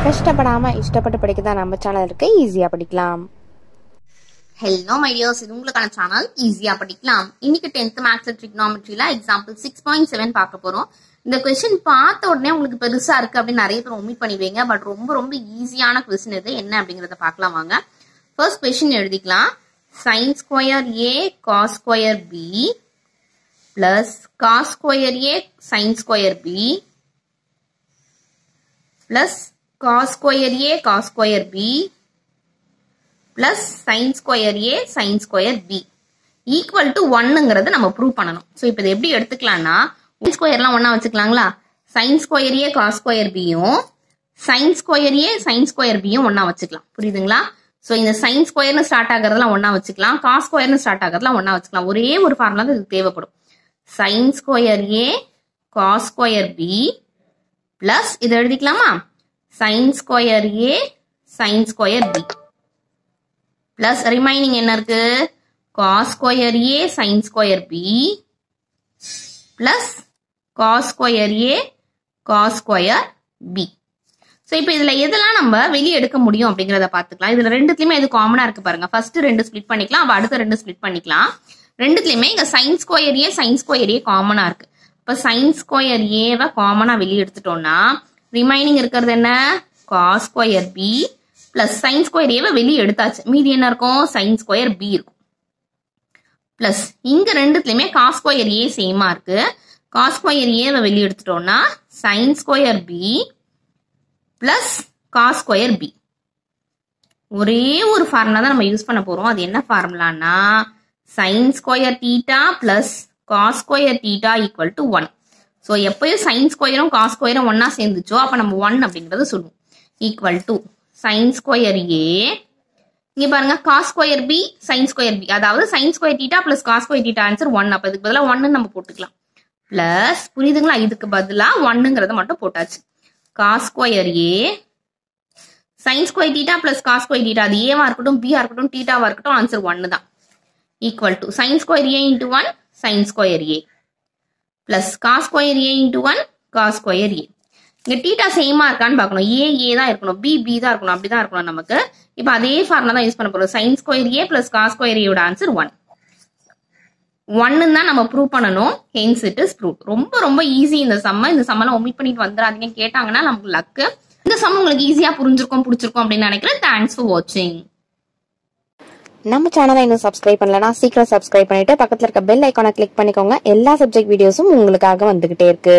கஷ்டப்படாம இஷ்டப்பட்டு படிக்கதான் நம்ம சேனல் இருக்கு, ஈஸியா படிக்கலாம். ஹலோ மை டியர்ஸ், இது உங்களுக்கான சேனல் ஈஸியா படிக்கலாம். இன்னைக்கு 10th மேத்ஸ் ட்ரிகனாமெட்ரியில எக்ஸாம்பிள் 6.7 பார்க்க போறோம். இந்த क्वेश्चन பார்த்த உடனே உங்களுக்கு பெருசா இருக்கு அப்படின்னு நிறைய பேர் ஒமிட் பண்ணிடுவீங்க. பட் ரொம்ப ரொம்ப ஈஸியான क्वेश्चन இது. என்ன அப்படிங்கறத பார்க்கலாம் வாங்க. ஃபர்ஸ்ட் क्वेश्चन எழுதிக்கலாம். sin square a cos square b plus cos square a sin square b plus cos square a cos square b plus sin square a sin square b equal to 1ங்கிறது நம்ம prove பண்ணணும். So இப்போ இத எப்படி எடுத்துக்கலாம்னா sin ஸ்கொயர்லாம் ஒண்ணா வச்சுக்கலாங்களா? sin square a cos square b யும் sin square a sin square b யும் ஒண்ணா வச்சுக்கலாம். புரியுதுங்களா? சோ இந்த sin ஸ்கொயர்னு ஸ்டார்ட் ஆகறதெல்லாம் ஒண்ணா வச்சுக்கலாம், cos ஸ்கொயர்னு ஸ்டார்ட் ஆகறதெல்லாம் ஒண்ணா வச்சுக்கலாம். ஒரே ஒரு ஃபார்முலா தான் இதுக்கு தேவைப்படும். sin square a cos square b plus இத எழுதிக்கலாமா? sin square a sin square b plus remaining என்ன இருக்கு? cos square a sin square b plus cos square a cos square b. So இப்போ இதுல எதெல்லாம் நம்ம வெளிய எடுக்க முடியும் அப்படிங்கறத பாத்துக்கலாம். இதுல ரெண்டுத்துலயுமே எது காமனா இருக்கு பாருங்க. ஃபர்ஸ்ட் ரெண்டு ஸ்ப்ளிட் பண்ணிக்கலாம், அப்ப அடுத்த ரெண்டு ஸ்ப்ளிட் பண்ணிக்கலாம். ரெண்டுத்துலயுமே இங்க sin square a sin square a காமனா இருக்கு. அப்ப sin square a வை காமனா வெளிய எடுத்துட்டோம்னா ரிமைனிங் இருக்கிறது என்ன? cos square b plus sin square a வை வெளிய எடுத்தாச்சு. மீதி என்ன இருக்கும்? sin square b இருக்கும். பிளஸ் இங்க ரெண்டுத்துலயுமே cos square a சேமா இருக்கு. cos square a வை வெளிய எடுத்துட்டோம்னா sin square b plus cos square b. ஒரே ஒரு ஃபார்முலா தான் நம்ம யூஸ் பண்ண போறோம். அது என்ன ஃபார்முலானா sin square theta plus cos square theta equal to 1. So எப்பயும் sin ஸ்கொயரும் cos ஸ்கொயரும் ஒண்ணா சேர்ந்துச்சோ அப்ப நம்ம 1 அப்படிங்கறத சொல்லுவோம். equal to sin square a, இங்க பாருங்க cos square b sin square b, அதாவது sin square theta plus cos square theta answer 1. அப்ப இதுக்கு பதிலா 1 நம்ம போட்டுக்கலாம். பிளஸ் புரியுதுங்களா? இதுக்கு பதிலா 1ங்கிறத மட்டும் போட்டாச்சு. cos square a sin square theta plus cos square theta, அது a வா இருக்கட்டும் b ஆ இருக்கட்டும் theta வா இருக்கட்டும் ஆன்சர் 1 தான். equal to sin square a into 1 sin square a plus cos square a into 1 cos square a. இங்க theta சேமா இருக்கான்னு பார்க்கணும். a தான் இருக்கணும், b தான் இருக்கணும், அப்படிதான் இருக்கணும் நமக்கு. இப்போ அதே ஃபார்முலா தான் யூஸ் பண்ண போறோம். sin square a plus cos square a யோட ஆன்சர் 1. 1 தான் நம்ம ப்ரூவ் பண்ணணும். hence it is proved. ரொம்ப ரொம்ப ஈஸி இந்த சம்ம. இந்த சம்மெல்லாம் ஒமிட் பண்ணிட்டு வந்துடாதீங்க. கேட்டாங்கன்னா நமக்கு லக்கு. இந்த சம் உங்களுக்கு ஈஸியா புரிஞ்சிருக்கும் பிடிச்சிருக்கும் அப்படின்னு நினைக்கிறேன். தேங்க்ஸ் ஃபார் வாட்சிங். நம்ம சேனலை இன்னும் சப்ஸ்கிரைப் பண்ணலனா சீக்கிரம் சப்ஸ்கிரைப் பண்ணிட்டு பக்கத்துல இருக்க பெல் ஐகானை கிளிக் பண்ணிக்கோங்க. எல்லா சப்ஜெக்ட் வீடியோஸும் உங்களுக்காக வந்துகிட்டே இருக்கு.